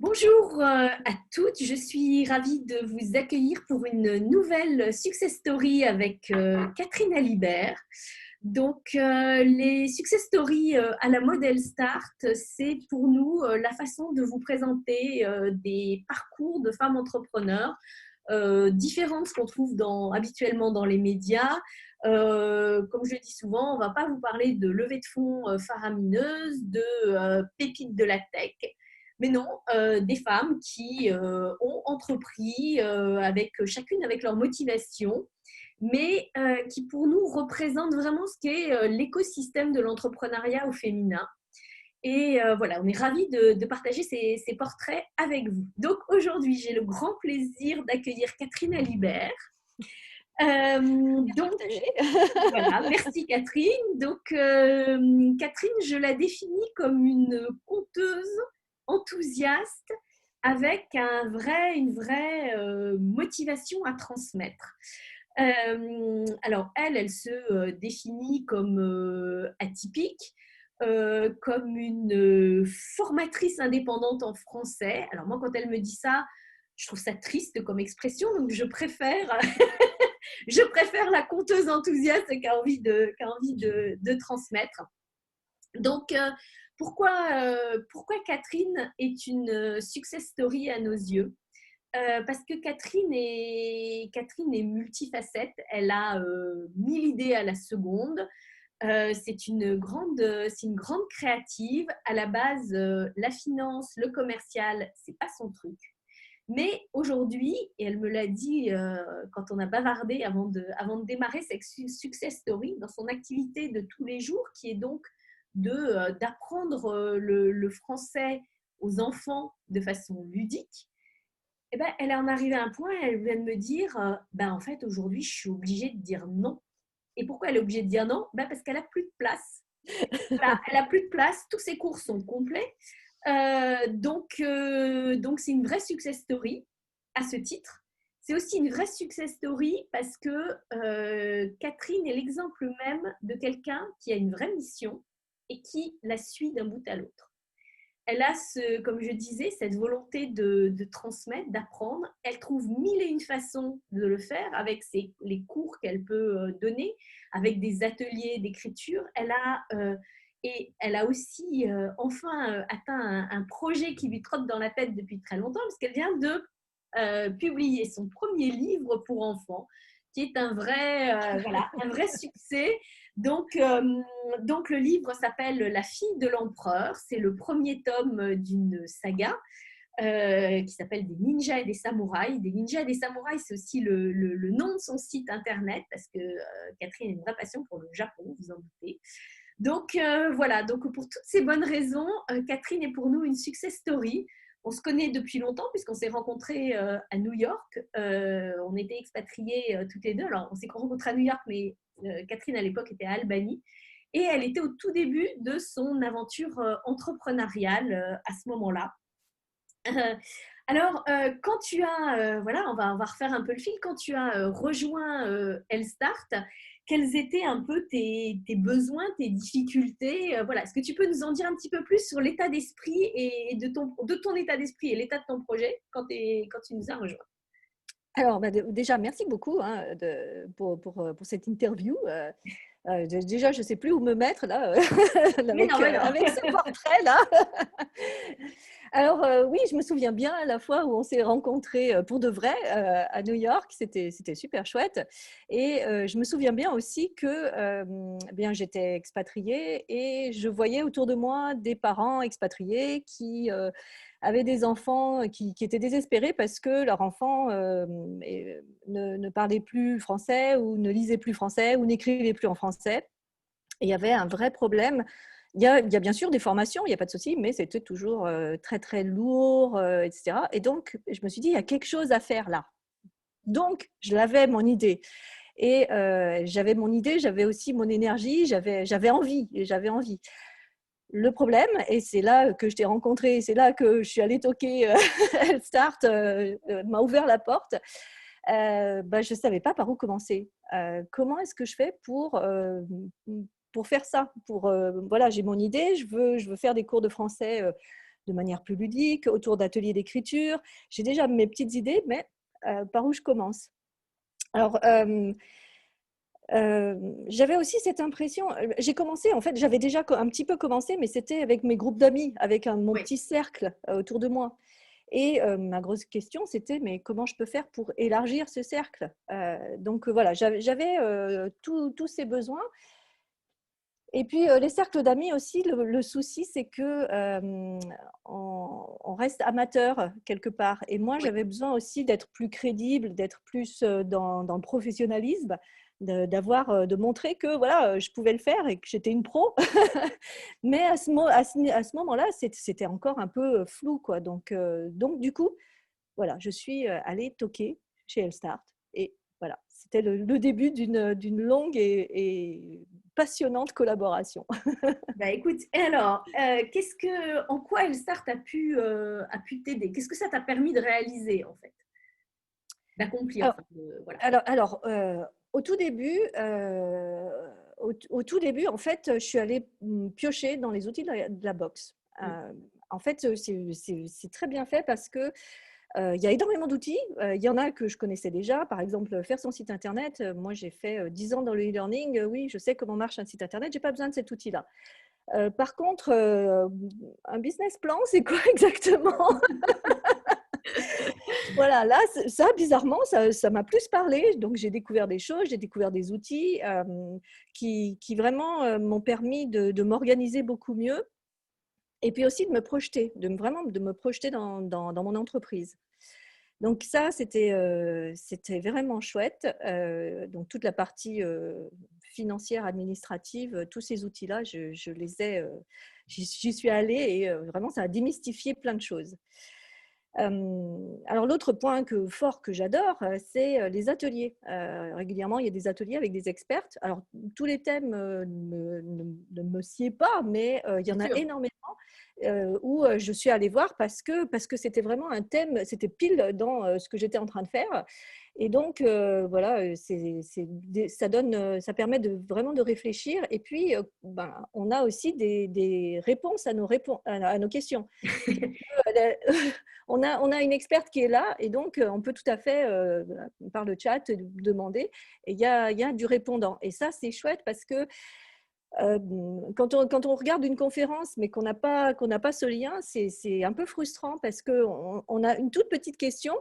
Bonjour à toutes, je suis ravie de vous accueillir pour une nouvelle success story avec Catherine Alibert. Donc, les success stories à la Model Start, c'est pour nous la façon de vous présenter des parcours de femmes entrepreneurs différentes qu'on trouve habituellement dans les médias. Comme je le dis souvent, on ne va pas vous parler de levée de fonds faramineuses, de pépites de la tech, mais non, des femmes qui ont entrepris chacune avec leur motivation, mais qui pour nous représentent vraiment ce qu'est l'écosystème de l'entrepreneuriat au féminin. Et voilà, on est ravis de partager ces portraits avec vous. Donc aujourd'hui, j'ai le grand plaisir d'accueillir Catherine Alibert. Donc, voilà, merci Catherine. Donc, Catherine, je la définis comme une conteuse enthousiaste avec une vraie motivation à transmettre. Alors, elle se définit comme atypique, comme une formatrice indépendante en français. Alors moi, quand elle me dit ça, je trouve ça triste comme expression, donc je préfère la conteuse enthousiaste qui a envie de transmettre. Donc, pourquoi Catherine est une success story à nos yeux? Parce que Catherine est multifacette, elle a 1000 idées à la seconde. C'est une grande créative. À la base, la finance, le commercial, c'est pas son truc. Mais aujourd'hui, et elle me l'a dit quand on a bavardé avant de démarrer cette success story, dans son activité de tous les jours, qui est donc d'apprendre le français aux enfants de façon ludique, eh ben, elle en est arrivée à un point, elle vient de me dire, en fait, aujourd'hui, je suis obligée de dire non. Et pourquoi elle est obligée de dire non? Parce qu'elle n'a plus de place. Voilà, elle n'a plus de place, tous ses cours sont complets. Donc, c'est une vraie success story à ce titre. C'est aussi une vraie success story parce que Catherine est l'exemple même de quelqu'un qui a une vraie mission et qui la suit d'un bout à l'autre. Elle a, comme je disais, cette volonté de transmettre, d'apprendre. Elle trouve mille et une façons de le faire avec les cours qu'elle peut donner, avec des ateliers d'écriture. Elle a aussi enfin atteint un projet qui lui trotte dans la tête depuis très longtemps, parce qu'elle vient de publier son premier livre pour enfants, qui est un vrai succès. Donc, le livre s'appelle La fille de l'empereur. C'est le premier tome d'une saga qui s'appelle Des ninjas et des samouraïs. Des ninjas et des samouraïs, c'est aussi le nom de son site internet, parce que Catherine a une vraie passion pour le Japon, vous en doutez. Donc, voilà, donc pour toutes ces bonnes raisons, Catherine est pour nous une success story. On se connaît depuis longtemps puisqu'on s'est rencontrés à New York. On était expatriés toutes les deux. Alors, on s'est rencontrés à New York, mais Catherine, à l'époque, était à Albany. Et elle était au tout début de son aventure entrepreneuriale à ce moment-là. Alors, quand tu as, on va refaire un peu le fil, quand tu as rejoint Elstart, quels étaient un peu tes besoins, tes difficultés, voilà. Est-ce que tu peux nous en dire un petit peu plus sur l'état d'esprit et de ton état d'esprit et l'état de ton projet quand tu nous as rejoint? Alors, déjà, merci beaucoup pour cette interview. Déjà, je ne sais plus où me mettre là, avec ce portrait-là. Alors, oui, je me souviens bien à la fois où on s'est rencontrés pour de vrai à New York. C'était super chouette. Et je me souviens bien aussi que j'étais expatriée et je voyais autour de moi des parents expatriés qui avaient des enfants qui étaient désespérés parce que leur enfant ne parlait plus français ou ne lisait plus français ou n'écrivait plus en français. Et il y avait un vrai problème. Il y a bien sûr des formations, il n'y a pas de souci, mais c'était toujours très, très lourd, etc. Et donc, je me suis dit, il y a quelque chose à faire là. Donc, je l'avais, mon idée. Et j'avais mon idée, j'avais aussi mon énergie, j'avais envie. Le problème, et c'est là que je t'ai rencontré, c'est là que je suis allée toquer Start, m'a ouvert la porte. Je ne savais pas par où commencer. Comment est-ce que je fais pour faire ça, voilà, j'ai mon idée, je veux faire des cours de français de manière plus ludique, autour d'ateliers d'écriture. J'ai déjà mes petites idées, mais par où je commence? Alors, j'avais aussi cette impression, j'ai commencé, en fait, j'avais déjà un petit peu commencé, mais c'était avec mes groupes d'amis, avec mon Oui. petit cercle autour de moi. Et ma grosse question, c'était, mais comment je peux faire pour élargir ce cercle? Donc voilà, j'avais tous ces besoins. Et puis les cercles d'amis aussi, le souci, c'est que on reste amateur quelque part. Et moi, Oui. j'avais besoin aussi d'être plus crédible, d'être plus dans le professionnalisme, de montrer que voilà, je pouvais le faire et que j'étais une pro. Mais à ce moment-là, c'était encore un peu flou, quoi. Donc du coup, voilà, je suis allée toquer chez Elstart et voilà, c'était le début d'une longue et passionnante collaboration. Bah, écoute, et alors, en quoi Elstart a pu t'aider? Qu'est-ce que ça t'a permis de réaliser, en fait? D'accomplir, Alors, enfin, voilà. au tout début, au tout début, en fait, je suis allée piocher dans les outils de la box. Mm. En fait, c'est très bien fait parce que il y a énormément d'outils. Il y en a que je connaissais déjà. Par exemple, faire son site internet. Moi, j'ai fait 10 ans dans le e-learning. Oui, je sais comment marche un site internet. J'ai pas besoin de cet outil-là. Par contre, un business plan, c'est quoi exactement? Voilà, là, ça, bizarrement, ça m'a plus parlé. Donc, j'ai découvert des choses, j'ai découvert des outils qui vraiment m'ont permis de m'organiser beaucoup mieux et puis aussi de me projeter, vraiment de me projeter dans mon entreprise. Donc ça, c'était vraiment chouette. Donc toute la partie financière, administrative, tous ces outils-là, je les ai, j'y suis allée et vraiment, ça a démystifié plein de choses. Alors l'autre point fort que j'adore, c'est les ateliers. Régulièrement, il y a des ateliers avec des expertes. Alors tous les thèmes ne me sied pas, mais il y Bien en a sûr. énormément où je suis allée voir parce que c'était vraiment un thème, c'était pile dans ce que j'étais en train de faire. Et donc, voilà, ça permet vraiment de réfléchir. Et puis, on a aussi des réponses à nos questions. On a une experte qui est là et donc on peut tout à fait, par le chat, demander. Et il y a du répondant. Et ça, c'est chouette parce que quand on regarde une conférence mais qu'on n'a pas ce lien, c'est un peu frustrant parce qu'on a une toute petite question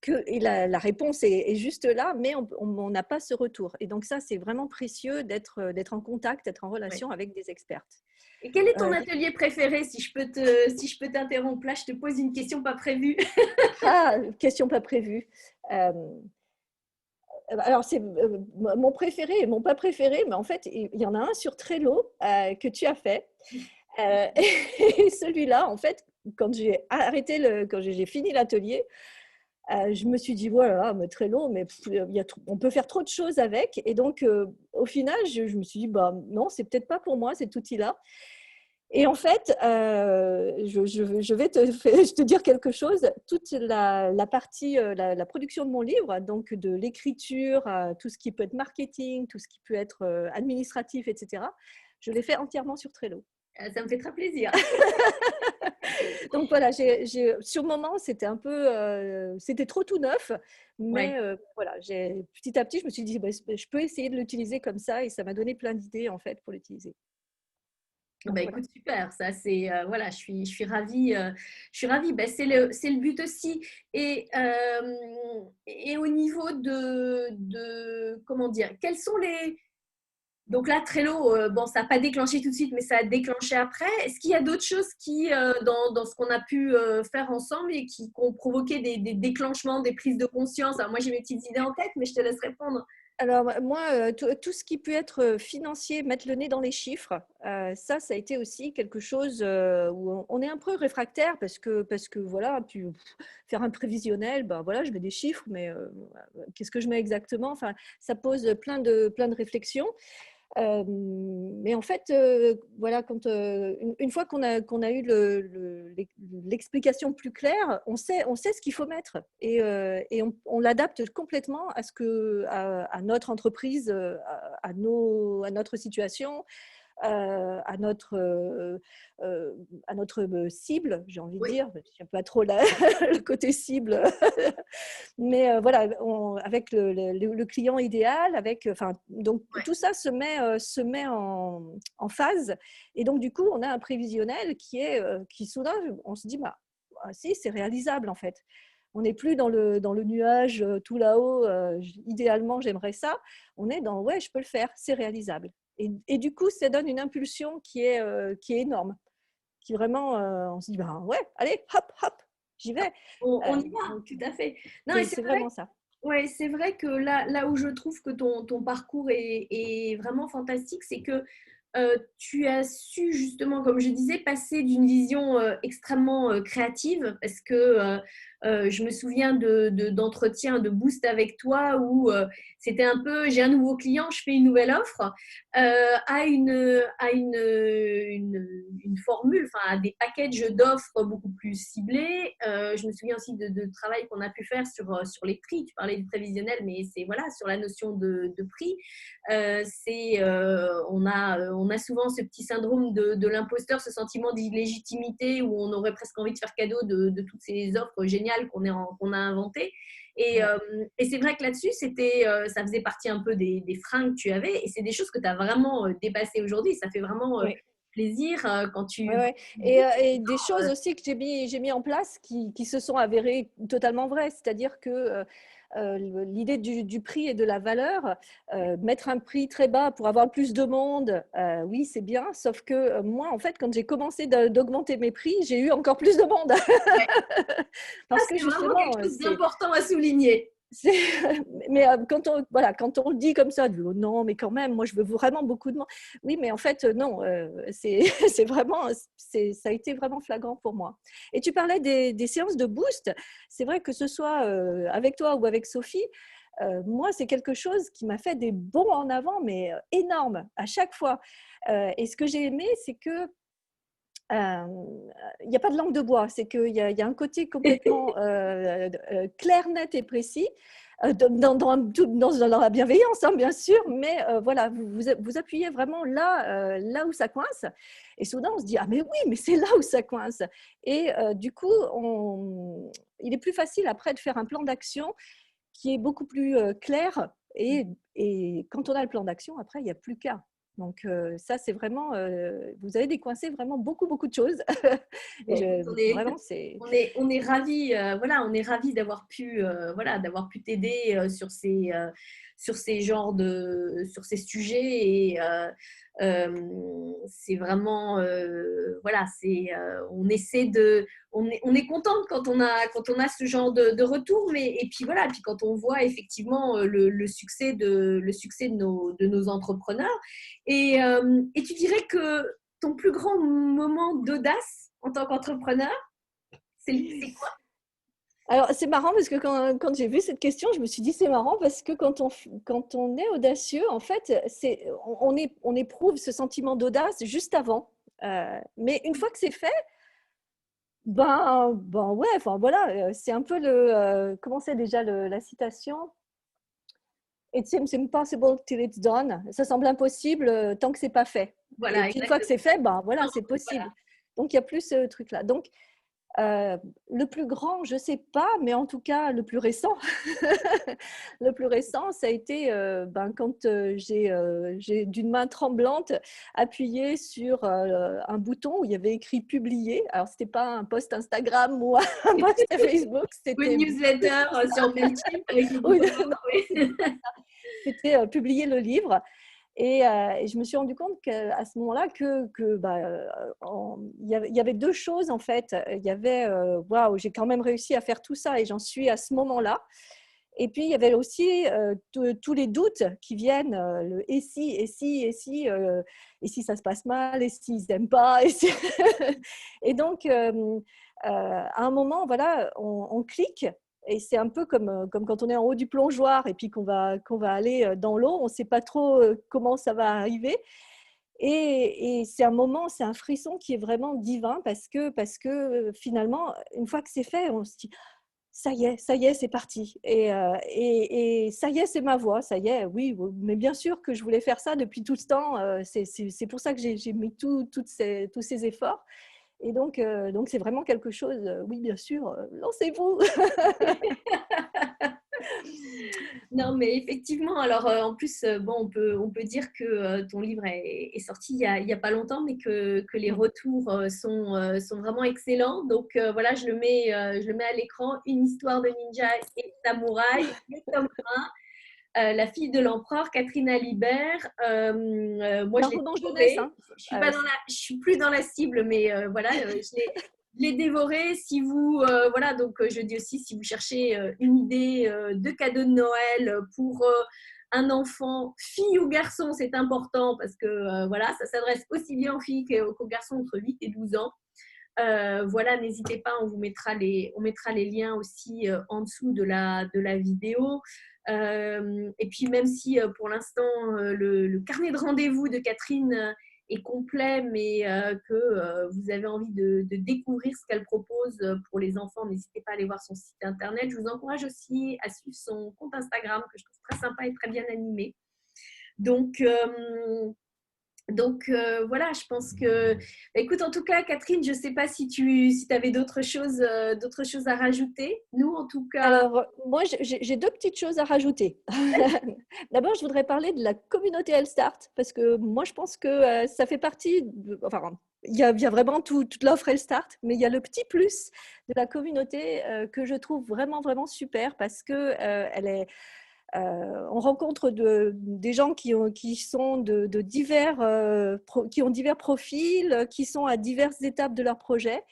et la réponse est juste là, mais on n'a pas ce retour. Et donc ça, c'est vraiment précieux d'être en contact, d'être en Ouais. relation avec des expertes. Et quel est ton atelier préféré, si je peux t'interrompre là, je te pose une question pas prévue. Question pas prévue. Euh, alors, c'est mon préféré et mon pas préféré, mais en fait, il y en a un sur Trello que tu as fait. Et celui-là, en fait, quand j'ai fini l'atelier, je me suis dit, voilà, mais Trello, mais on peut faire trop de choses avec. Et donc, au final, je me suis dit, bah, non, c'est peut-être pas pour moi cet outil-là. Et en fait, je vais je te dire quelque chose. Toute la partie, la production de mon livre, donc de l'écriture, tout ce qui peut être marketing, tout ce qui peut être administratif, etc., je l'ai fait entièrement sur Trello. Ça me fait très plaisir. Donc voilà, sur le moment, c'était trop tout neuf, Ouais. mais voilà, petit à petit, je me suis dit, bah, je peux essayer de l'utiliser comme ça, et ça m'a donné plein d'idées en fait pour l'utiliser. Donc Bah voilà. écoute, super, ça c'est voilà, je suis ravie, je suis ravie. Bah, c'est le but aussi. Et au niveau comment dire, quels sont les donc là Trello, bon ça n'a pas déclenché tout de suite, mais ça a déclenché après. Est-ce qu'il y a d'autres choses qui dans ce qu'on a pu faire ensemble et qui ont provoqué des déclenchements, des prises de conscience? Alors moi j'ai mes petites idées en tête, mais je te laisse répondre. Alors moi, tout ce qui peut être financier, mettre le nez dans les chiffres, ça a été aussi quelque chose où on est un peu réfractaire parce que voilà, faire un prévisionnel, ben voilà, je mets des chiffres, mais qu'est-ce que je mets exactement? Enfin, ça pose plein de réflexions. Mais en fait, voilà, une fois qu'on a eu l'explication plus claire, on sait ce qu'il faut mettre et on l'adapte complètement à notre entreprise, à notre situation. à notre cible, j'ai envie de dire. Je n'aime pas trop le côté cible, mais voilà, avec le client idéal, donc Ouais. tout ça se met en phase. Et donc, du coup, on a un prévisionnel qui soudain, on se dit, bah, si, c'est réalisable en fait. On n'est plus dans le nuage tout là-haut, idéalement, j'aimerais ça. On est dans, ouais, je peux le faire, c'est réalisable. Et du coup, ça donne une impulsion qui est énorme. Qui vraiment, on se dit, bah, ouais, allez, hop, hop, j'y vais. On y va, Donc, tout à fait. Non, et c'est c'est vrai. vraiment ça. Ouais, c'est vrai que là où je trouve que ton parcours est vraiment fantastique, c'est que tu as su justement, comme je disais, passer d'une vision extrêmement créative, parce que je me souviens d'entretiens, de boost avec toi, où c'était un peu, j'ai un nouveau client, je fais une nouvelle offre, une formule, enfin à des packages d'offres beaucoup plus ciblés. Je me souviens aussi de travail qu'on a pu faire sur les prix. Tu parlais du prévisionnel, mais c'est voilà, sur la notion de prix. On a souvent ce petit syndrome de l'imposteur, ce sentiment d'illégitimité où on aurait presque envie de faire cadeau de toutes ces offres géniales qu'on a inventées. Et, Ouais. euh, et c'est vrai que là-dessus, ça faisait partie un peu des freins que tu avais. Et c'est des choses que tu as vraiment dépassées aujourd'hui. Ça fait vraiment Oui. plaisir quand Ouais, tu... ouais. Et des choses aussi que j'ai mis en place qui se sont avérées totalement vraies. C'est-à-dire que l'idée du prix et de la valeur, mettre un prix très bas pour avoir plus de monde, oui, c'est bien. Sauf que moi, en fait, quand j'ai commencé d'augmenter mes prix, j'ai eu encore plus de monde. Ouais. Ça, Parce que c'est vraiment quelque justement, chose d'important à souligner. c'est- mais voilà, quand on le dit comme ça, oh non, mais quand même, moi je veux vraiment beaucoup de monde. Oui, mais en fait, non, c'est vraiment, ça a été vraiment flagrant pour moi. Et tu parlais des séances de boost. C'est vrai que ce soit avec toi ou avec Sophie, moi, c'est quelque chose qui m'a fait des bonds en avant, mais énormes à chaque fois. Et ce que j'ai aimé, c'est que il n'y a pas de langue de bois, c'est qu'il y a un côté complètement clair, net et précis, dans la bienveillance, hein, bien sûr, mais voilà, vous appuyez vraiment là où ça coince, et soudain on se dit, ah mais oui, mais c'est là où ça coince. Et du coup, il est plus facile après de faire un plan d'action qui est beaucoup plus clair, et quand on a le plan d'action, après, il n'y a plus qu'à. Donc ça, c'est vraiment, vous avez décoincé vraiment beaucoup, beaucoup de choses. Et Bon, écoute, vraiment, c'est… on est ravis, voilà, on est ravis voilà, d'avoir pu t'aider sur ces genres sur ces sujets. Et c'est vraiment, voilà, on essaie on est contente quand on a ce genre de retour, mais et puis voilà, puis quand on voit effectivement le succès de nos entrepreneurs. Et tu dirais que ton plus grand moment d'audace en tant qu'entrepreneur, c'est quoi? Alors, c'est marrant parce que quand j'ai vu cette question, je me suis dit, c'est marrant parce que quand on est audacieux, en fait, on éprouve ce sentiment d'audace juste avant. Mais une fois que c'est fait, ben ouais, enfin voilà, c'est un peu comment c'est déjà la citation? It seems impossible till it's done. Ça semble impossible tant que c'est pas fait. Et Voilà, puis une fois que c'est exactement. fait, ben voilà, Non, c'est voilà. possible. Donc il y a plus ce truc-là. Donc le plus grand, je sais pas, mais en tout cas le plus récent, le plus récent, ça a été quand j'ai d'une main tremblante appuyé sur un bouton où il y avait écrit publier. Alors c'était pas un post Instagram ou un post Facebook, Ou une c'était newsletter sur Mailchimp avec le oui, bouton non, blanc. Oui. c'était pas ça. C'était publier le livre. Et je me suis rendu compte qu'à ce moment-là, il y avait deux choses en fait. Il y avait, waouh, j'ai quand même réussi à faire tout ça et j'en suis à ce moment-là. Et puis il y avait aussi tous les doutes qui viennent, le et si ça se passe mal, et s'ils n'aiment pas, et, si… Et donc à un moment, voilà, on clique. Et c'est un peu comme quand on est en haut du plongeoir et puis qu'on va aller dans l'eau, on ne sait pas trop comment ça va arriver. Et c'est un moment, c'est un frisson qui est vraiment divin parce que finalement, une fois que c'est fait, on se dit ça y est, c'est parti. Et ça y est, c'est ma voix, ça y est, oui, mais bien sûr que je voulais faire ça depuis tout ce temps. C'est pour ça que j'ai mis tous ces efforts. Et donc c'est vraiment quelque chose, oui, bien sûr, lancez-vous. Non, mais effectivement, alors en plus, bon, on peut dire que ton livre est sorti il y a pas longtemps, mais que les retours sont vraiment excellents. Donc voilà, je le mets à l'écran, Une histoire de ninja et de samouraï, le tome 1, La fille de l'empereur, Catherine Alibert. Moi, je Alors, l'ai roman jeunesse, dévoré. hein. Je suis plus dans la cible, mais voilà, je l'ai dévoré. Si vous, voilà, donc je dis aussi, si vous cherchez une idée de cadeau de Noël pour un enfant, fille ou garçon, c'est important parce que voilà, ça s'adresse aussi bien aux filles qu'aux garçons entre 8 et 12 ans. Voilà, n'hésitez pas, on mettra les liens aussi en dessous de la vidéo. Et puis même si pour l'instant le carnet de rendez-vous de Catherine est complet, mais que vous avez envie de découvrir ce qu'elle propose pour les enfants, n'hésitez pas à aller voir son site internet. Je vous encourage aussi à suivre son compte Instagram que je trouve très sympa et très bien animé. Donc, voilà, je pense que… Écoute, en tout cas, Catherine, je ne sais pas si avais d'autres choses à rajouter. Nous, en tout cas… Alors, moi, j'ai deux petites choses à rajouter. D'abord, je voudrais parler de la communauté Elstart, parce que moi, je pense que ça fait partie, enfin, il y a vraiment toute l'offre Elstart, mais il y a le petit plus de la communauté que je trouve vraiment, vraiment super, parce que on rencontre des gens qui sont de divers, qui ont divers profils, qui sont à diverses étapes de leur projet.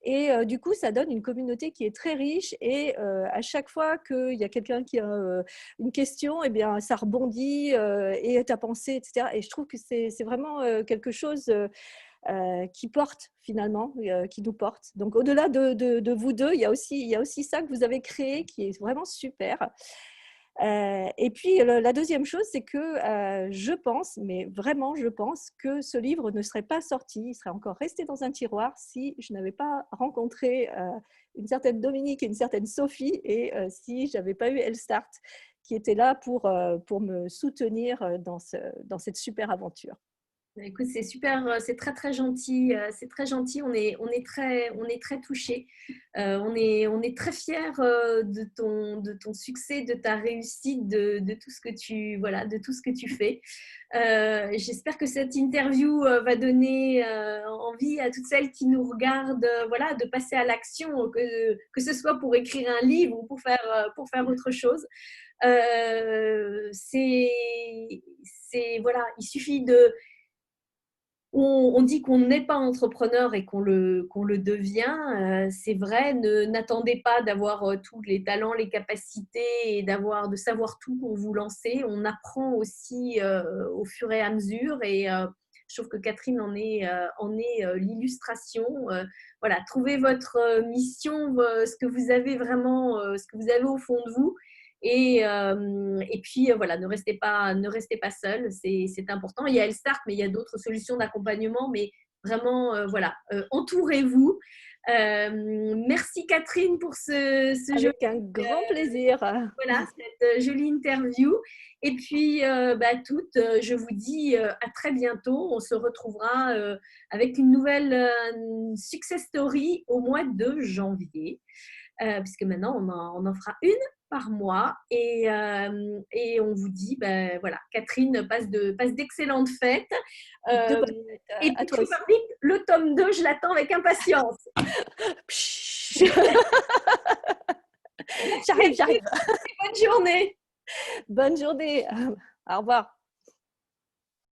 Et du coup, ça donne une communauté qui est très riche. Et à chaque fois qu'il y a quelqu'un qui a une question, eh bien, ça rebondit et ta pensée, etc. Et je trouve que c'est vraiment quelque chose qui porte finalement, qui nous porte. Donc, au-delà de vous deux, il y a aussi ça que vous avez créé qui est vraiment super. Et puis, la deuxième chose, c'est que je pense, mais vraiment, je pense que ce livre ne serait pas sorti, il serait encore resté dans un tiroir si je n'avais pas rencontré une certaine Dominique et une certaine Sophie, et si je n'avais pas eu Elstart qui était là pour me soutenir dans cette super aventure. Écoute, c'est super, c'est très très gentil, c'est très gentil. On est très touchés. On est très fiers de ton succès, de ta réussite, de tout ce que de tout ce que tu fais. J'espère que cette interview va donner envie à toutes celles qui nous regardent, voilà, de passer à l'action, que ce soit pour écrire un livre ou pour faire autre chose. Voilà, il suffit de… On dit qu'on n'est pas entrepreneur et qu'on le devient. C'est vrai, n'attendez pas d'avoir tous les talents, les capacités et de savoir tout pour vous lancer. On apprend aussi au fur et à mesure, et je trouve que Catherine en est l'illustration. Voilà, trouvez votre mission, ce que vous avez vraiment, ce que vous avez au fond de vous. Et puis, voilà, ne restez pas seul, c'est important. Il y a Elstart, mais il y a d'autres solutions d'accompagnement. Mais vraiment, voilà, entourez-vous. Merci Catherine pour ce joli, Avec un grand plaisir. voilà, cette jolie interview. Et puis, toutes, je vous dis à très bientôt. On se retrouvera avec une nouvelle success story au mois de janvier. Puisque maintenant, on en fera une par mois. Et on vous dit, voilà, Catherine, passe d'excellentes fêtes. De Euh, bonnes fêtes et à puis, toi je vous aussi. invite, le tome 2, je l'attends avec impatience. J'arrive. Bonne journée. Bonne journée. Au revoir.